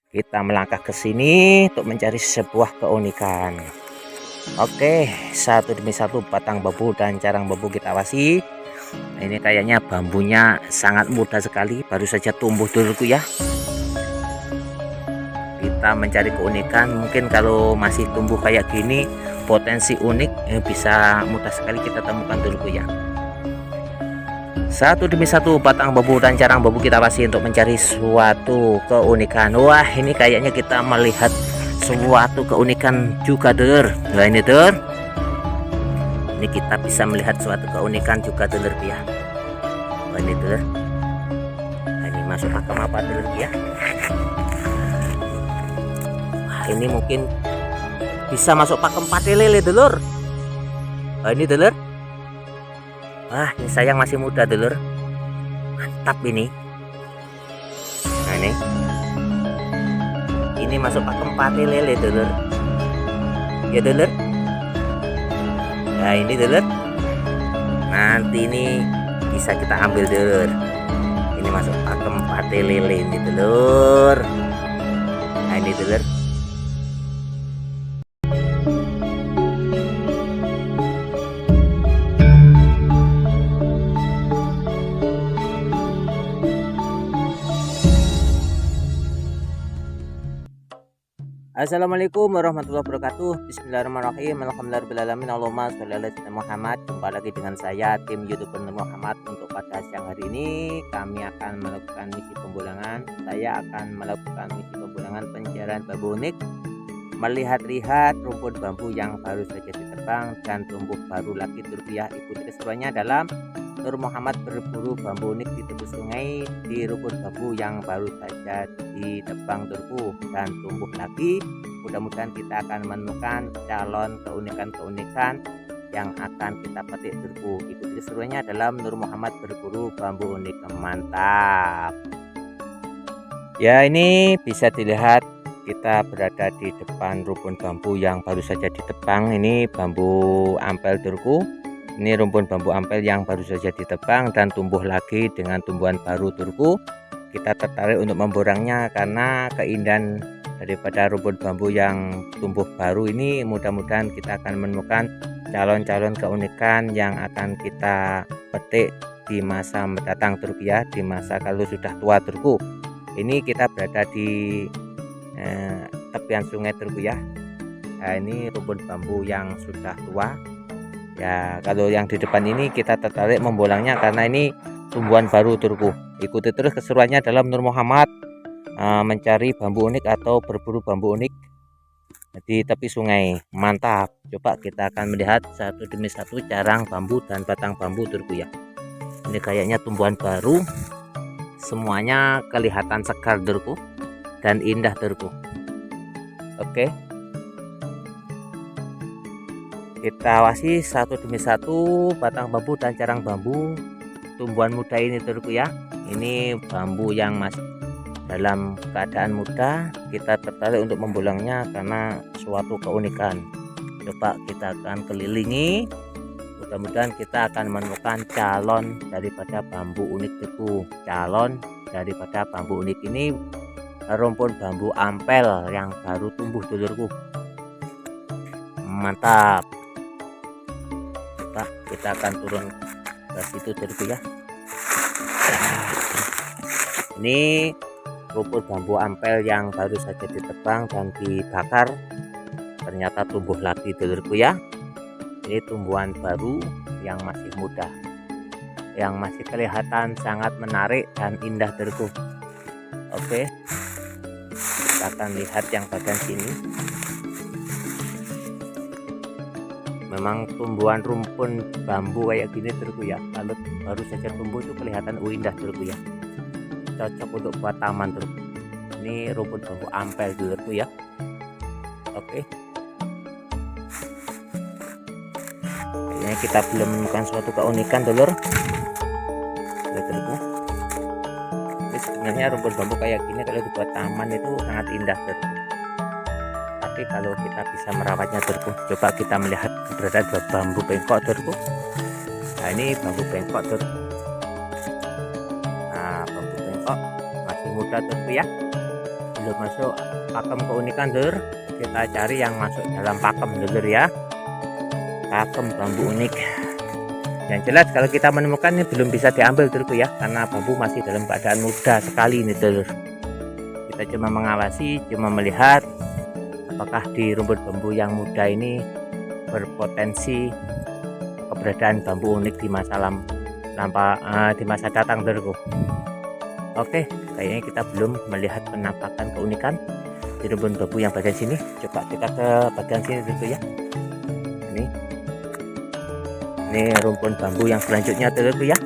Kita melangkah ke sini untuk mencari sebuah keunikan. Oke, satu demi satu batang bambu dan carang bambu kita awasi. Nah, ini kayaknya bambunya sangat muda sekali, baru saja tumbuh dulu ya. Kita mencari keunikan, mungkin kalau masih tumbuh kayak gini, potensi unik bisa mudah sekali kita temukan dulu ya. Satu demi satu batang bambu dan carang bambu kita awasi untuk mencari suatu keunikan. Wah, ini kayaknya kita melihat suatu keunikan juga, Dulur. Nah, ini, Dulur. Ini kita bisa melihat suatu keunikan juga, Dulur ya. Wah, ini, Dulur. Nah, ini masuk pakem apa, Dulur ya? Wah, ini mungkin bisa masuk pakem pate lele, Dulur. Wah, ini, Dulur. Wah, ini sayang masih muda, Dulur. Mantap ini. Nah, ini masuk pakem pate lele, Dulur. Ya, Dulur. Nah, ini, Dulur. Nanti ini bisa kita ambil, Dulur. Ini masuk pakem pate lele ini, Dulur. Nah, ini, Dulur. Assalamualaikum warahmatullahi wabarakatuh. Bismillahirrahmanirrahim. Alhamdulillahirrahmanirrahim. Allahumma sholli ala sayyidina Muhammad. Jumpa lagi dengan saya, tim YouTuber Nur Muhammad. Untuk pada siang hari ini kami akan melakukan misi pembulangan. Saya akan melakukan misi pembulangan pencarian bambu unik, melihat-lihat rumput bambu yang baru saja ditebang dan tumbuh baru lagi, rupiah. Ikuti keseruannya dalam Nur Muhammad berburu bambu unik di tepi sungai di rumput bambu yang baru saja ditebang, turku, dan tumbuh lagi. Mudah-mudahan kita akan menemukan calon keunikan-keunikan yang akan kita petik, turku. Ikuti keseruannya dalam Nur Muhammad berburu bambu unik. Mantap ya. Ini bisa dilihat kita berada di depan rumpun bambu yang baru saja ditebang. Ini bambu ampel, turku. Ini rumpun bambu ampel yang baru saja ditebang dan tumbuh lagi dengan tumbuhan baru, turku. Kita tertarik untuk memborangnya karena keindahan daripada rumpun bambu yang tumbuh baru ini. Mudah-mudahan kita akan menemukan calon-calon keunikan yang akan kita petik di masa mendatang, turku ya. Di masa kalau sudah tua, turku. Ini kita berada di tepian sungai, turku ya. Nah, ini rumpun bambu yang sudah tua ya. Kalau yang di depan ini kita tertarik membolangnya karena ini tumbuhan baru, turku. Ikuti terus keseruannya dalam Nur Muhammad mencari bambu unik atau berburu bambu unik di tepi sungai. Mantap. Coba kita akan melihat satu demi satu carang bambu dan batang bambu, turku ya. Ini kayaknya tumbuhan baru, semuanya kelihatan segar, turku, dan indah, turku. Oke, kita awasi satu demi satu batang bambu dan carang bambu tumbuhan muda ini, turku ya. Ini bambu yang masih dalam keadaan muda. Kita tertarik untuk membolangnya karena suatu keunikan. Coba kita akan kelilingi. Mudah-mudahan kita akan menemukan calon daripada bambu unik, turku. Calon daripada bambu unik ini rumpun bambu ampel yang baru tumbuh, dulurku. Mantap. Kita akan turun ke situ, turku ya. Ini rumput bambu ampel yang baru saja ditebang dan dibakar, ternyata tumbuh lagi, dulurku ya. Ini tumbuhan baru yang masih muda, yang masih kelihatan sangat menarik dan indah, dulurku. Oke, kita akan lihat yang bagian sini. Memang tumbuhan rumpun bambu kayak gini, turku ya, kalau baru saja tumbuh itu kelihatan indah, turku ya. Cocok untuk buat taman, turku. Ini rumpun bambu ampel, turku ya. Oke, kayaknya kita belum menemukan suatu keunikan, dulur. Turku, ini sebenarnya rumpun bambu kayak gini kalau dibuat taman itu sangat indah, turku. Tapi kalau kita bisa merawatnya, turku, coba kita melihat keberadaan bambu bengkok, turku. Nah, ini bambu bengkok, turku. Nah, bambu bengkok masih muda, turku ya, belum masuk pakem keunikan dulur, kita cari yang masuk dalam pakem dulur ya, pakem bambu unik. Yang jelas kalau kita menemukan ini belum bisa diambil dulurku ya, karena bambu masih dalam keadaan muda sekali ini dulur. Kita cuma mengawasi, cuma melihat apakah di rumput bambu yang muda ini berpotensi keberadaan bambu unik di di masa datang dulurku. Oke, kayaknya kita belum melihat penampakan keunikan di rumput bambu yang bagian sini. Coba kita ke bagian sini dulu ya. Ini rumput bambu yang selanjutnya dulu ya.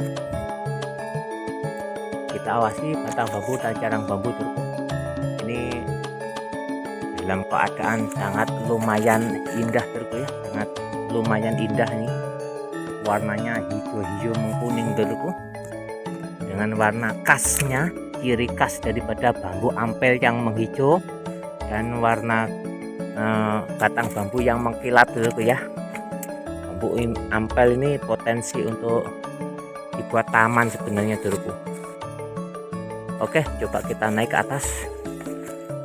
Kita awasi batang bambu dan carang bambu dulu. Ini dalam keadaan sangat lumayan indah dulu ya, sangat lumayan indah nih. Warnanya hijau-hijau mengkuning dulu. Dengan warna khasnya, ciri khas daripada bambu ampel yang menghijau dan warna batang bambu yang mengkilat dulu ya. Bambu ampel ini potensi untuk dibuat taman sebenarnya dulu. Oke, coba kita naik ke atas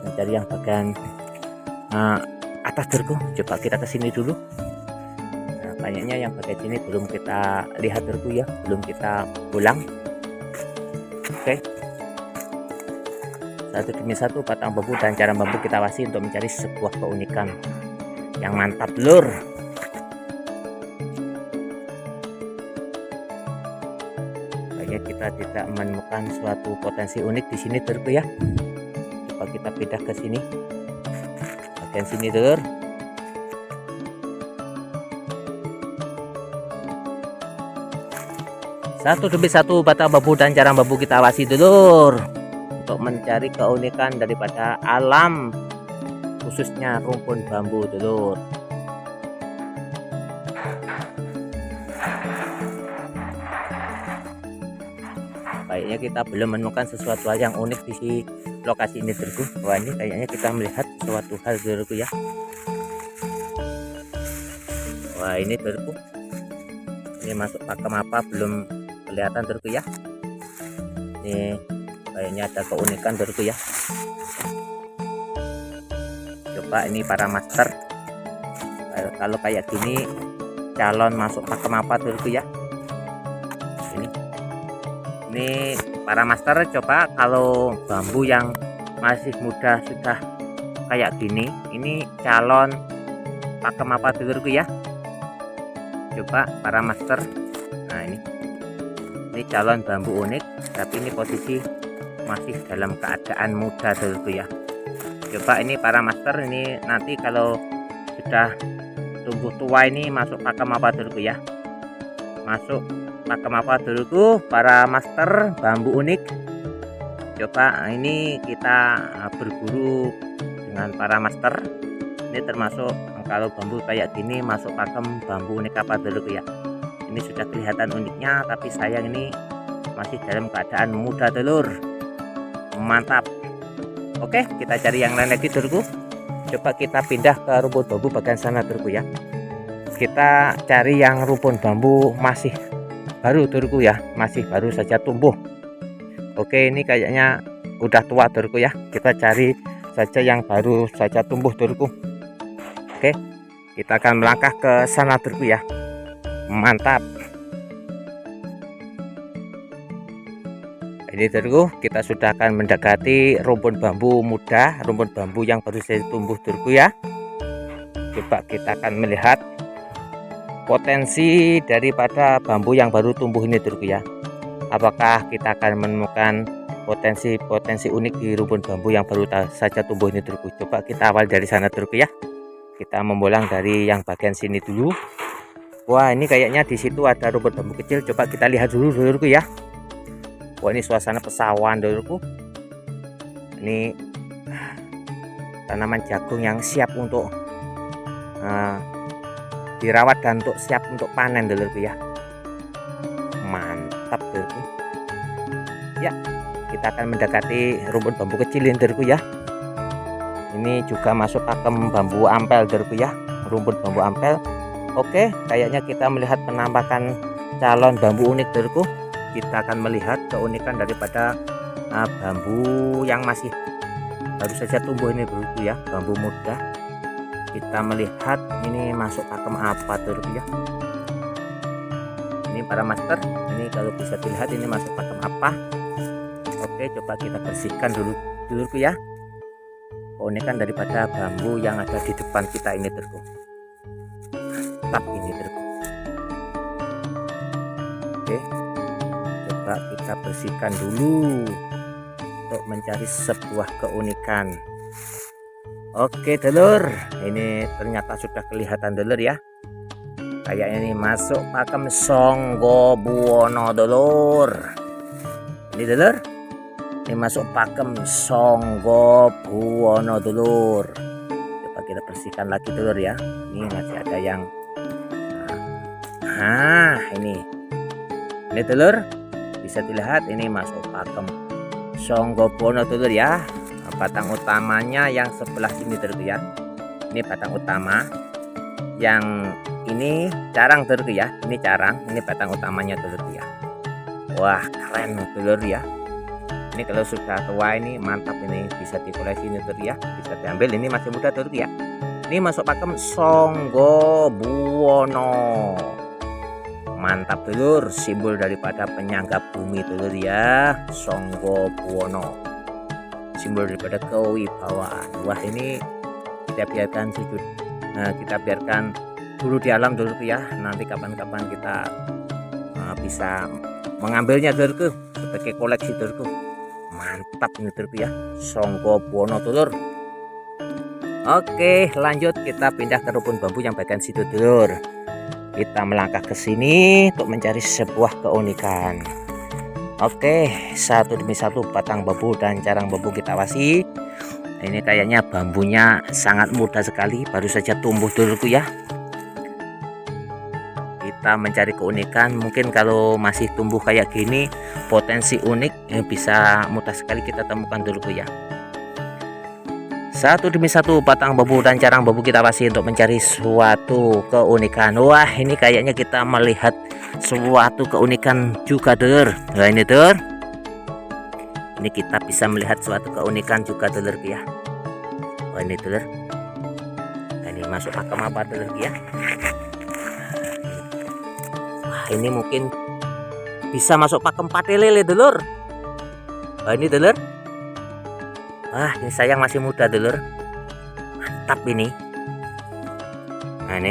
mencari yang bagian atas dulu. Coba kita ke sini dulu. Nah, kayaknya yang bagian sini belum kita lihat dulu ya, belum kita pulang. Oke, satu demi satu batang bambu dan cara bambu kita awasi untuk mencari sebuah keunikan yang mantap lur. Kayaknya kita tidak menemukan suatu potensi unik di sini dulur ya. Coba kita pindah ke sini, bagian sini dulur. Satu demi satu batang bambu dan carang bambu kita awasi dulur untuk mencari keunikan daripada alam, khususnya rumpun bambu dulur. Kayaknya kita belum menemukan sesuatu hal yang unik di lokasi ini dulurku. Wah, ini kayaknya kita melihat suatu hal dulurku ya. Wah, ini dulurku, ini masuk pakem apa belum kelihatan dulurku ya. Ini kayaknya ada keunikan dulurku ya. Coba ini para master, kalau kayak gini calon masuk pakem apa dulurku ya. Ini para master, coba kalau bambu yang masih muda sudah kayak gini, ini calon pakem apa dulurku ya. Coba para master, nah ini calon bambu unik, tapi ini posisi masih dalam keadaan muda dulurku ya. Coba ini para master, ini nanti kalau sudah tumbuh tua ini masuk pakem apa dulurku ya. Masuk pakem apa dulurku para master bambu unik. Coba ini kita berburu dengan para master. Ini termasuk kalau bambu kayak gini masuk pakem bambu unik apa dulurku ya. Ini sudah kelihatan uniknya, tapi sayang ini masih dalam keadaan muda dulur. Mantap. Oke, kita cari yang lain lagi dulurku. Coba kita pindah ke rumpun bambu bagian sana dulurku ya. Kita cari yang rumpun bambu masih baru dulurku ya, masih baru saja tumbuh. Oke, ini kayaknya udah tua dulurku ya. Kita cari saja yang baru saja tumbuh dulurku. Oke, kita akan melangkah ke sana dulurku ya. Mantap. Ini dulurku, kita sudah akan mendekati rumpun bambu muda, rumpun bambu yang baru saja tumbuh dulurku ya. Coba kita akan melihat potensi daripada bambu yang baru tumbuh ini dulurku ya. Apakah kita akan menemukan potensi unik di rumpun bambu yang baru saja tumbuh ini dulurku. Coba kita awal dari sana dulurku ya. Kita membolang dari yang bagian sini dulu. Wah, ini kayaknya di situ ada rumpun bambu kecil. Coba kita lihat dulu dulurku ya. Wah, ini suasana pesawahan dulurku. Ini tanaman jagung yang siap untuk dirawat dan untuk siap untuk panen dulurku ya. Mantap dulurku ya. Kita akan mendekati rumpun bambu kecil ini dulurku ya. Ini juga masuk pakem bambu ampel dulurku ya, rumpun bambu ampel. Oke, kayaknya kita melihat penampakan calon bambu unik dulurku. Kita akan melihat keunikan daripada bambu yang masih baru saja tumbuh ini dulu ya, bambu muda. Kita melihat ini masuk pakem apa dulu ya. Ini para master, ini kalau bisa dilihat ini masuk pakem apa. Oke, coba kita bersihkan dulu ya. Oh, ini kan daripada bambu yang ada di depan kita ini terku. Mantap ini terku. Oke, coba kita bersihkan dulu untuk mencari sebuah keunikan. Oke dulur, ini ternyata sudah kelihatan dulur ya. Kayaknya ini masuk pakem Songgo Buwono dulur. Ini dulur, ini masuk pakem Songgo Buwono dulur. Coba kita bersihkan lagi dulur ya. Ini masih ada yang ini dulur, bisa dilihat ini masuk pakem Songgo Buwono dulur ya. Batang utamanya yang sebelah sini dulur ya. Ini batang utama, yang ini carang dulur ya. Ini carang, ini batang utamanya dulur ya. Wah, keren dulur ya. Ini kalau sudah tua ini mantap, ini bisa dikoleksi ini dulur ya. Bisa diambil, ini masih muda dulur ya. Ini masuk pakem Songgo Buwono. Mantap dulur, simbol daripada penyangga bumi dulur ya. Songgo Buwono, simbol daripada kewibawaan. Wah, ini kita biarkan sujud. Nah, kita biarkan dulu di alam dulu ya. Nanti kapan-kapan kita bisa mengambilnya dulurku sebagai koleksi dulurku. Mantap ini dulurku ya, Songgo Buwono dulur. Oke, lanjut kita pindah ke rumpun bambu yang bagian situ dulur. Kita melangkah ke sini untuk mencari sebuah keunikan. Oke, satu demi satu batang bambu dan carang bambu kita awasi. Ini kayaknya bambunya sangat muda sekali, baru saja tumbuh dulurku ya. Kita mencari keunikan, mungkin kalau masih tumbuh kayak gini potensi unik bisa mudah sekali kita temukan dulurku ya. Satu demi satu batang bambu dan carang bambu kita awasi untuk mencari suatu keunikan. Wah, ini kayaknya kita melihat suatu keunikan juga dulur. Nah, ini dulur, ini kita bisa melihat suatu keunikan juga dulur ya. Oh, ini dulur, nah, ini masuk pakem apa dulur ya. Wah, ini mungkin bisa masuk pakem pate lele dulur. Oh, ini dulur, wah, ini sayang masih muda dulur, mantap ini. Nah,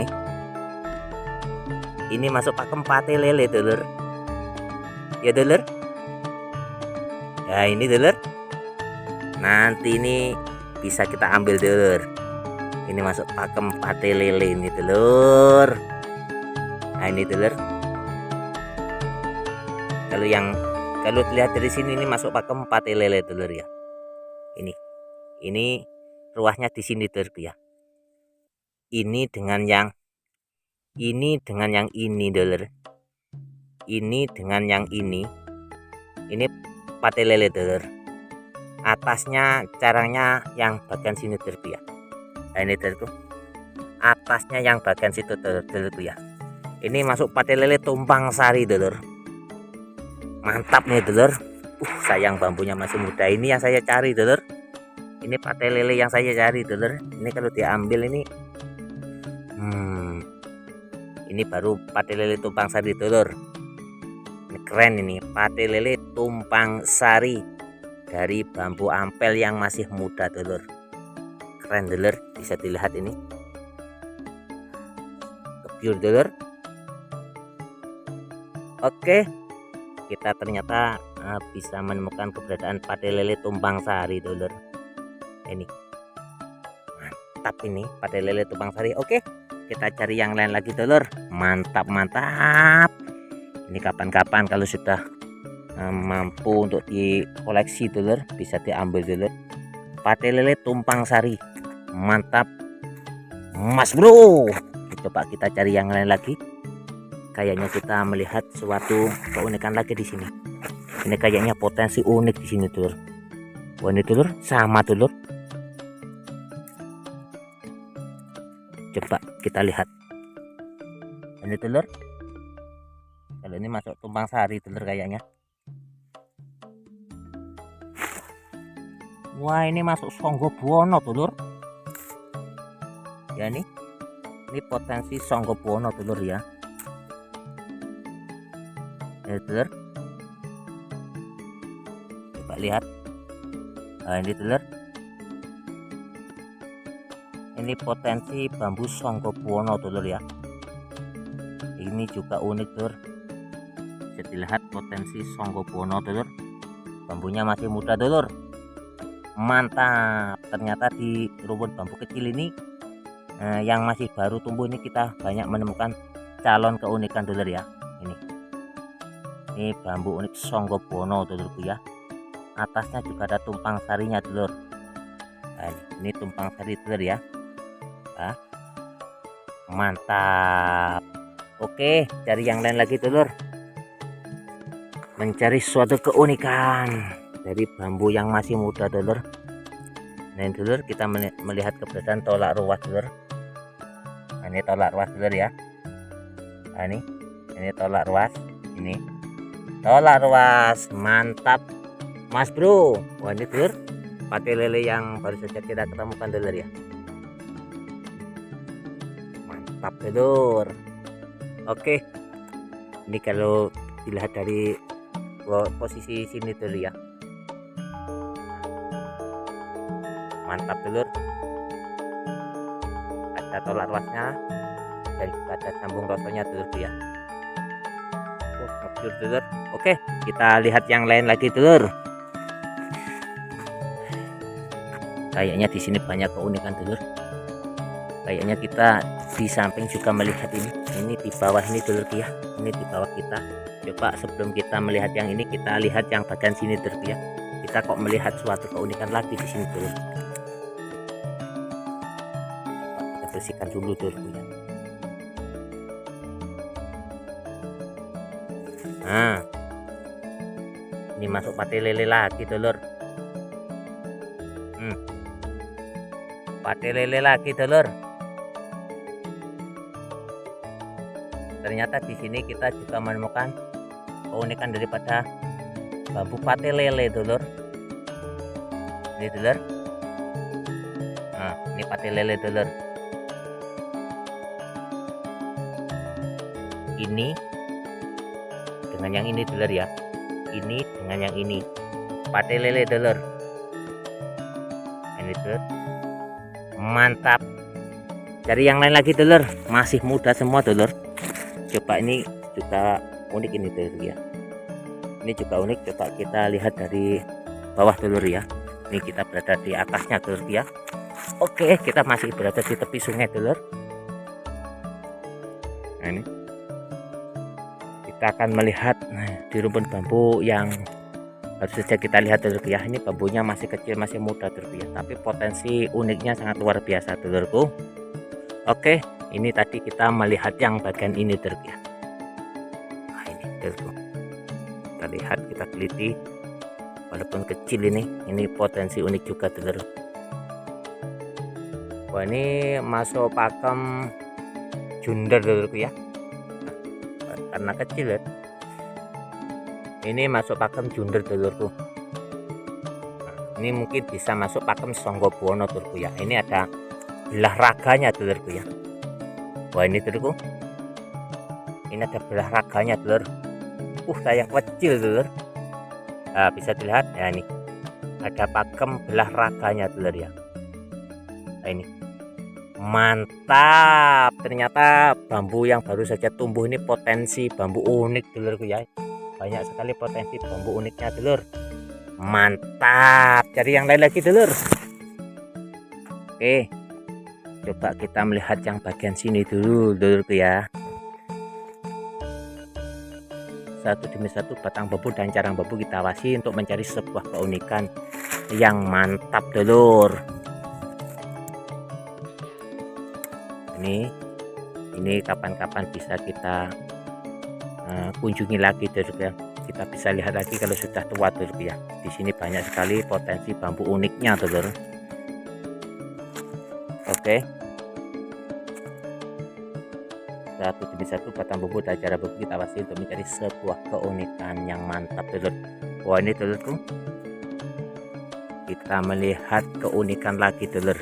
ini masuk pakem pate lele dulur ya dulur ya. Ini dulur, nanti ini bisa kita ambil dulur. Ini masuk pakem pate lele ini dulur. Nah, ini dulur, kalau lihat dari sini ini masuk pakem pate lele dulur ya. Ini ruahnya di sini dulur ya. Ini dengan yang ini dulur, ini dengan yang ini pate lele dulur. Atasnya carangnya yang bagian sini dulur ya. Nah, ini dulur, atasnya yang bagian situ dulur ya. Ini masuk pate lele tumpang sari dulur. Mantap nih dulur. Sayang bambunya masih muda, ini yang saya cari dulur. Ini pate lele yang saya cari dulur. Ini kalau diambil ini ini baru pate lele tumpang sari dulur. Ini keren, ini pate lele tumpang sari dari bambu ampel yang masih muda dulur. Keren dulur, bisa dilihat ini kebiur dulur. Oke, kita ternyata bisa menemukan keberadaan pate lele tumpang sari dulur. Ini mantap, ini pate lele tumpang sari. Oke, kita cari yang lain lagi dulur. Mantap. Ini kapan-kapan kalau sudah mampu untuk dikoleksi dulur, bisa diambil dulur. Pate lele tumpang sari, mantap mas bro. Coba kita cari yang lain lagi. Kayaknya kita melihat suatu keunikan lagi di sini. Ini kayaknya potensi unik di sini dulur. Wah, ini dulur sama dulur. Coba kita lihat. Ini dulur, kalau ini masuk tumpang sari dulur kayaknya. Wah, ini masuk Songgo Buwono dulur ya. Ini potensi Songgo Buwono dulur ya. Dulur, coba lihat. Nah, ini dulur, ini potensi bambu Songgo Buwono dulur ya. Ini juga unik dulur, bisa dilihat potensi Songgo Buwono dulur. Bambunya masih muda dulur, mantap. Ternyata di rumpun bambu kecil ini yang masih baru tumbuh ini kita banyak menemukan calon keunikan dulur ya. Ini bambu unik Songgo Buwono dulurku ya. Atasnya juga ada tumpang sarinya dulur. Nah, ini tumpang sari dulur ya. Nah, mantap. Oke, cari yang lain lagi dulur. Mencari suatu keunikan dari bambu yang masih muda dulur. Nah dulur, kita melihat keberadaan tolak ruas dulur. Nah, ini tolak ruas dulur ya. Nah, ini tolak ruas. Ini tolak ruas, mantap mas bro. Wah, ini dulur, pate lele yang baru saja kita ketemukan dulur ya. Mantap dulur. Oke, ini kalau dilihat dari posisi sini dulu ya. Mantap dulur, ada tolak ruasnya dan juga ada sambung rosonya dulur ya. Dulur. Oke, kita lihat yang lain lagi dulur. Kayaknya di sini banyak keunikan dulur. Kayaknya kita di samping juga melihat ini di bawah ini dulur ya. Ini di bawah kita. Coba sebelum kita melihat yang ini, kita lihat yang bagian sini dulur ya. Kita kok melihat suatu keunikan lagi di sini dulur. Kita bersihkan dulu dulur ya. Nah, ini masuk pate lele lagi dulur. Pate lele lagi dulur. Ternyata di sini kita juga menemukan keunikan daripada bambu pate lele dulur. Ini dulur. Nah, ini pate lele dulur. Ini dengan yang ini dulur ya. Ini dengan yang ini. Pate lele dulur. Ini dulur. Mantap. Cari yang lain lagi dulur. Masih muda semua dulur. Coba ini juga unik ini dulur ya. Ini juga unik. Coba kita lihat dari bawah dulur ya. Ini kita berada di atasnya dulur ya. Oke, kita masih berada di tepi sungai dulur. Nah, ini kita akan melihat di rumpun bambu yang baru saja kita lihat dulur ya. Ini bambunya masih kecil, masih muda dulur ya, tapi potensi uniknya sangat luar biasa dulurku. Oke, ini tadi kita melihat yang bagian ini dulur ya. Nah, ini dulurku, kita lihat, kita teliti. Walaupun kecil ini potensi unik juga dulur. Wah, ini masuk pakem junder dulurku ya. Karena kecil ya. Ini masuk pakem junder dulurku. Nah, ini mungkin bisa masuk pakem Songgo Buwono dulurku ya. Ini ada belah raganya dulurku ya. Wah, ini dulurku. Ini ada belah raganya dulur. Sayang kecil dulur. Nah, bisa dilihat ya, ini ada pakem belah raganya dulur ya. Nah, ini mantap. Ternyata bambu yang baru saja tumbuh ini potensi bambu unik dulurku ya. Banyak sekali potensi bambu uniknya dulur. Mantap. Cari yang lain lagi dulur. Oke, coba kita melihat yang bagian sini dulu dulurku ya. Satu demi satu batang bambu dan carang bambu kita awasi untuk mencari sebuah keunikan yang mantap dulur. Ini kapan-kapan bisa kita kunjungi lagi dulur ya. Kita bisa lihat lagi kalau sudah tua dulur ya. Di sini banyak sekali potensi bambu uniknya dulur. Oke, satu demi satu batang bambu dan cara bambu kita awasi untuk mencari sebuah keunikan yang mantap dulur. Wah, ini dulurku, kita melihat keunikan lagi telur.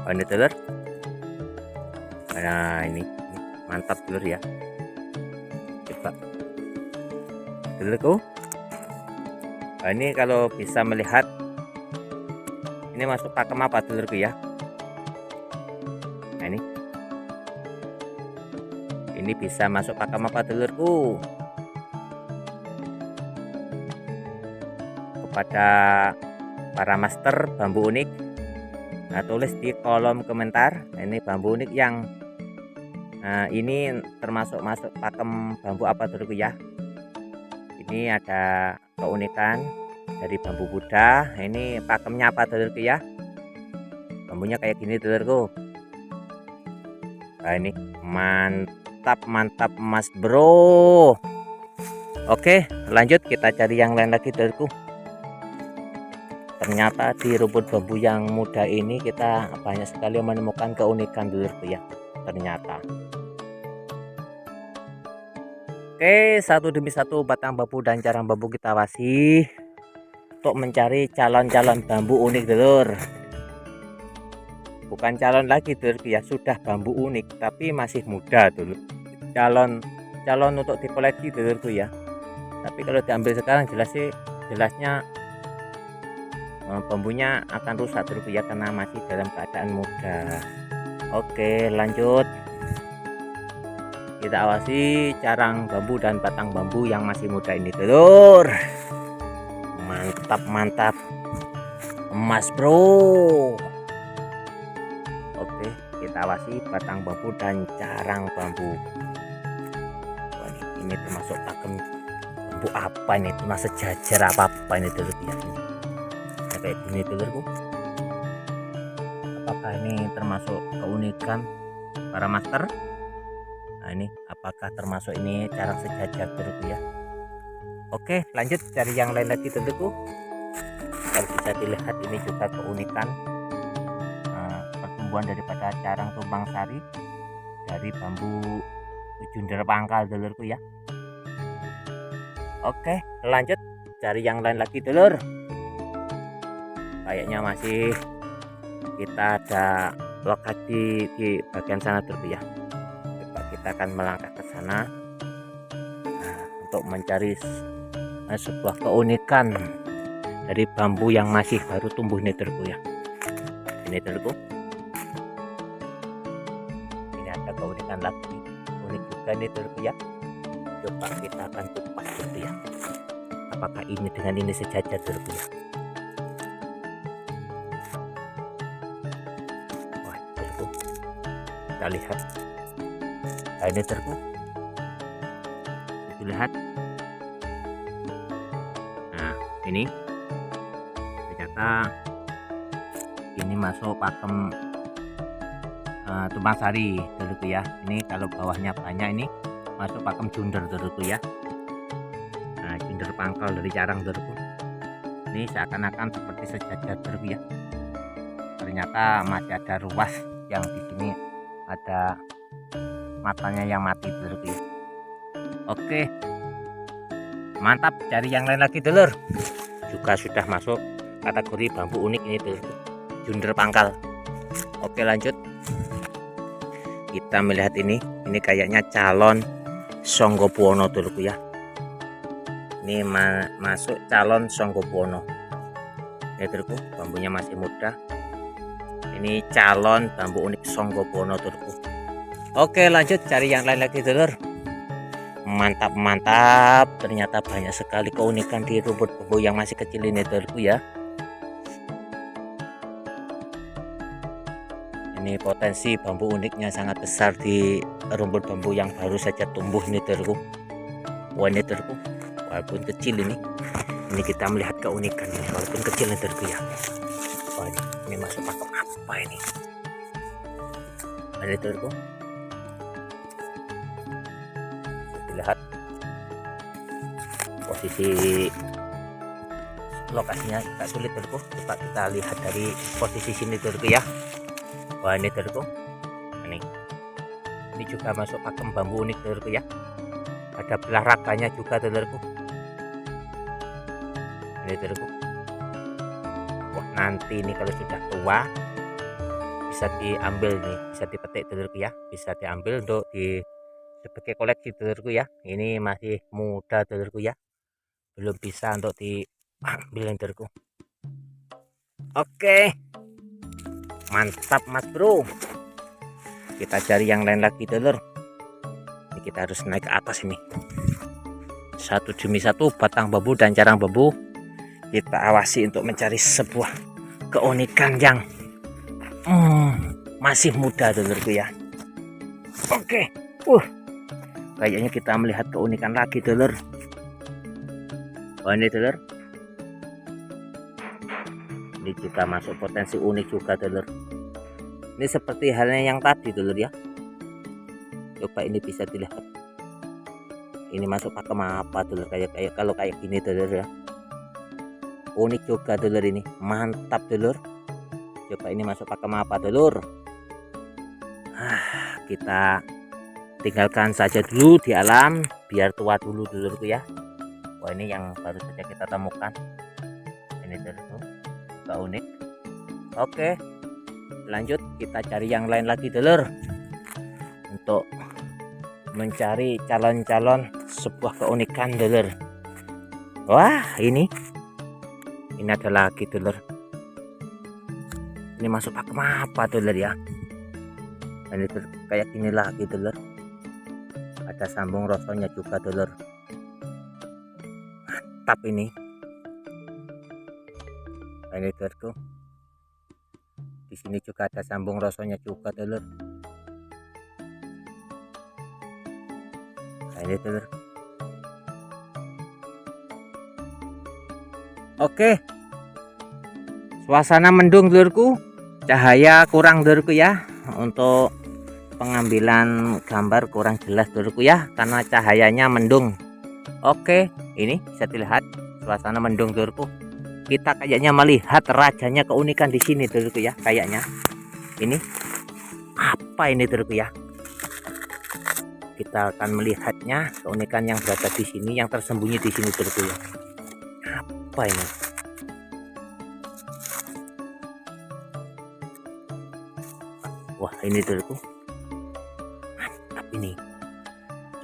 Ini telur. Nah ini mantap telur ya. Coba telurku. Nah, ini kalau bisa melihat ini masuk pakem apa telurku ya. Nah ini bisa masuk pakem apa telurku. Kepada para master bambu unik, nah tulis di kolom komentar. Nah, ini bambu unik yang ini termasuk masuk pakem bambu apa telurku ya. Ini ada keunikan dari bambu Buddha. Nah, ini pakemnya apa telurku ya. Bambunya kayak gini telurku. Nah ini mantap mas bro. Oke lanjut kita cari yang lain lagi telurku. Ternyata di rumput bambu yang muda ini kita banyak sekali menemukan keunikan telurku ya. Ternyata oke, satu demi satu batang bambu dan carang bambu kita awasi untuk mencari calon-calon bambu unik telur. Bukan calon lagi telurku ya, sudah bambu unik tapi masih muda dulu. Calon untuk dikoleksi telurku ya. Tapi kalau diambil sekarang jelasnya bambunya akan rusak telurku ya, karena masih dalam keadaan muda. Oke lanjut kita awasi carang bambu dan batang bambu yang masih muda ini telur. Mantap emas bro. Oke kita awasi batang bambu dan carang bambu. Wah, ini termasuk pakem bambu apa ini, cuma sejajar apa ini telur ya. Kayak gini telurku. Apakah ini termasuk keunikan para master? Nah ini apakah termasuk ini cara sejajar telurku ya. Oke lanjut cari yang lain lagi telurku. Kalau bisa dilihat ini juga keunikan pertumbuhan daripada carang tumbang sari dari bambu junder pangkal telurku ya. Oke lanjut cari yang lain lagi telur. Kayaknya masih kita ada lokasi di bagian sana telur ya. Coba kita akan melangkah ke sana untuk mencari sebuah keunikan dari bambu yang masih baru tumbuh ini telurku ya. Ini telurku. Ini ada keunikan lagi, unik juga nih telurku ya. Coba kita akan kupas telurku ya. Apakah ini dengan ini sejajar telurku ya. Kita lihat. Nah ini telurku, kita lihat. Nah ini ternyata ini masuk pakem tumbang sari telurku ya. Ini kalau bawahnya banyak ini masuk pakem junder telurku ya. Nah junder pangkal dari carang telurku. Ini seakan-akan seperti sejajar telurku ya. Ternyata masih ada ruas yang di sini ada matanya yang mati telurku ya. Oke mantap, cari yang lain lagi telur. Juga sudah masuk kategori bambu unik ini telur, junder pangkal. Oke lanjut kita melihat ini kayaknya calon Sanggabuana telurku ya. Ini masuk calon Sanggabuana ya telurku, bambunya masih muda. Ini calon bambu unik Sanggabuana telurku. Oke lanjut cari yang lain lagi telur. Mantap, ternyata banyak sekali keunikan di rumput bambu yang masih kecil ini telurku ya. Ini potensi bambu uniknya sangat besar di rumput bambu yang baru saja tumbuh ini telurku. Wah ini telurku, walaupun kecil ini kita melihat keunikan ini walaupun kecil ini telurku ya. Wah ini masuk pakem apa ini? Ini telurku. Lihat posisi lokasinya agak sulit telurku. Coba kita lihat dari posisi sini telurku ya. Wah ini telurku, ini juga masuk pakem bambu unik telurku ya. Ada belah raganya juga telurku. Ini telurku. nanti ini kalau sudah tua bisa diambil nih, bisa dipetik dulurku ya, bisa diambil untuk di sebagai koleksi dulurku ya. Ini masih muda dulurku ya, belum bisa untuk diambil dulurku. Oke, mantap mas bro. Kita cari yang lain lagi dulur. Ini kita harus naik ke atas ini, satu demi satu batang bambu dan carang bambu kita awasi untuk mencari sebuah keunikan yang masih muda dulurku ya. Oke, kayaknya kita melihat keunikan lagi dulur. Ini dulur, ini juga masuk potensi unik juga dulur. Ini seperti halnya yang tadi dulur ya. Coba ini bisa dilihat, ini masuk pakem apa dulur, kayak kalau kayak gini dulur ya. Unik juga dulur, ini mantap dulur. Coba ini masuk pakem apa dulur. Kita tinggalkan saja dulu di alam biar tua dulu dulurku ya. Wah, ini yang baru saja kita temukan. Ini dulurku, juga unik. Oke, lanjut kita cari yang lain lagi dulur, untuk mencari calon-calon sebuah keunikan dulur. Wah, ini ada lagi dulur. Ini masuk pakem apa dulur ya. Ini kayak gini lagi dulur, ada sambung rosonya juga dulur. Mantap ini. Ini dulurku, di sini juga ada sambung rosonya juga dulur. Ini dulur. Oke, suasana mendung dulurku, cahaya kurang dulurku ya. Untuk pengambilan gambar kurang jelas dulurku ya, karena cahayanya mendung. Oke, ini bisa dilihat suasana mendung dulurku. Kita kayaknya melihat rajanya keunikan di sini dulurku ya, kayaknya. Ini apa ini dulurku ya? Kita akan melihatnya, keunikan yang berada di sini, yang tersembunyi di sini dulurku ya. Apa ini? Wah, ini dulurku, mantap ini.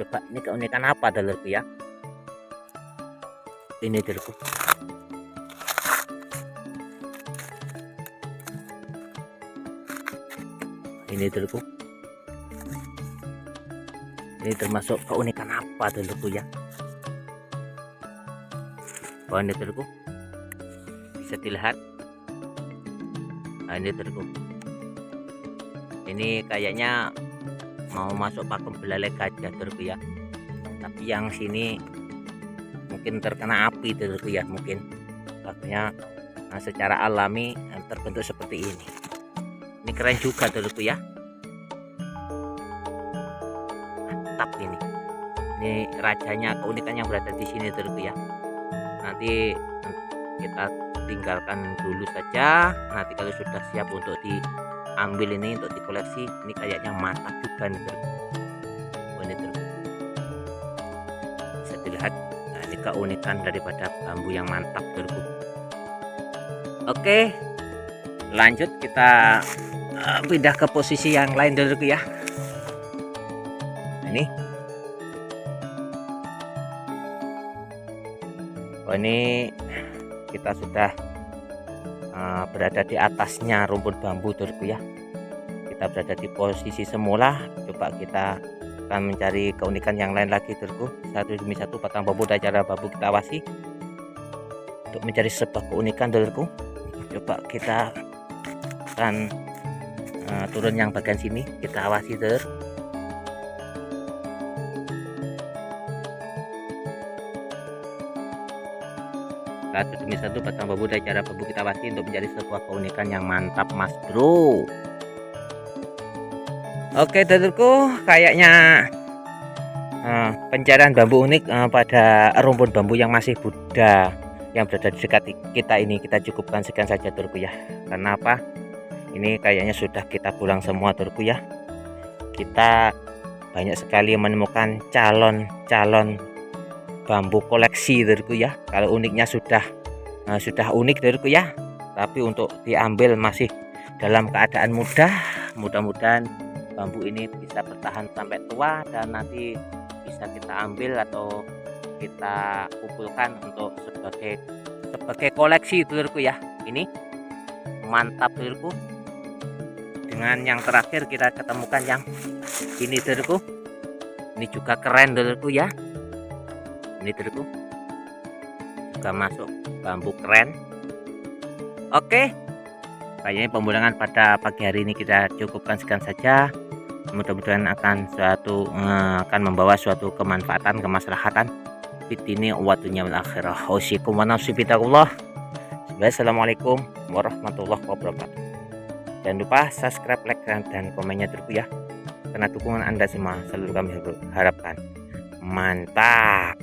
Coba ini keunikan apa dulurku ya? Ini dulurku. Ini dulurku. Ini termasuk keunikan apa dulurku ya? Wah, ini dulurku, bisa dilihat. Nah, ini dulurku. Ini kayaknya mau masuk pakem belalai gajah dulurku ya. Tapi yang sini mungkin terkena api dulurku ya, mungkin. Makanya secara alami terbentuk seperti ini. Ini keren juga dulurku ya. Mantap ini. Ini rajanya, keunikan yang berada di sini dulurku ya. Nanti kita tinggalkan dulu saja. Nanti kalau sudah siap untuk diambil ini, untuk dikoleksi, ini kayaknya mantap juga nih dulurku. Ini dulurku, bisa dilihat. Nah, ini keunikan daripada bambu yang mantap dulurku. Oke, lanjut kita pindah ke posisi yang lain dulurku ya. Ini, ini kita sudah berada di atasnya rumput bambu dulurku ya. Kita berada di posisi semula. Coba kita akan mencari keunikan yang lain lagi dulurku, satu demi satu batang bambu dan cara bambu kita awasi untuk mencari sebuah keunikan dulurku. Coba kita akan turun yang bagian sini, kita awasi dulur. Satu demi satu batang bambu dan cara bambu kita awasi untuk mencari sebuah keunikan yang mantap mas bro. Oke dulurku, kayaknya pencarian bambu unik pada rumput bambu yang masih muda yang berada di dekat kita ini kita cukupkan sekian saja dulurku ya. Karena apa? Ini kayaknya sudah kita pulang semua dulurku ya. Kita banyak sekali menemukan calon-calon bambu koleksi dulurku ya. Kalau uniknya sudah unik dulurku ya. tapi untuk diambil masih dalam keadaan mudah. Mudah-mudahan bambu ini bisa bertahan sampai tua dan nanti bisa kita ambil atau kita kumpulkan untuk sebagai koleksi dulurku ya. Ini mantap dulurku. Dengan yang terakhir kita ketemukan yang ini dulurku. Ini juga keren dulurku ya. Ini dulurku juga masuk bambu keren. Oke, kayaknya pembulangan pada pagi hari ini kita cukupkan sekian saja. Mudah-mudahan akan membawa suatu kemanfaatan, kemaslahatan fitini wa dunya wal akhirah. Usikum wa nafsi bittaqullah. Wassalamualaikum warahmatullahi wabarakatuh. Jangan lupa subscribe, like, dan komennya terus ya, karena dukungan Anda semua selalu kami harapkan. Mantap.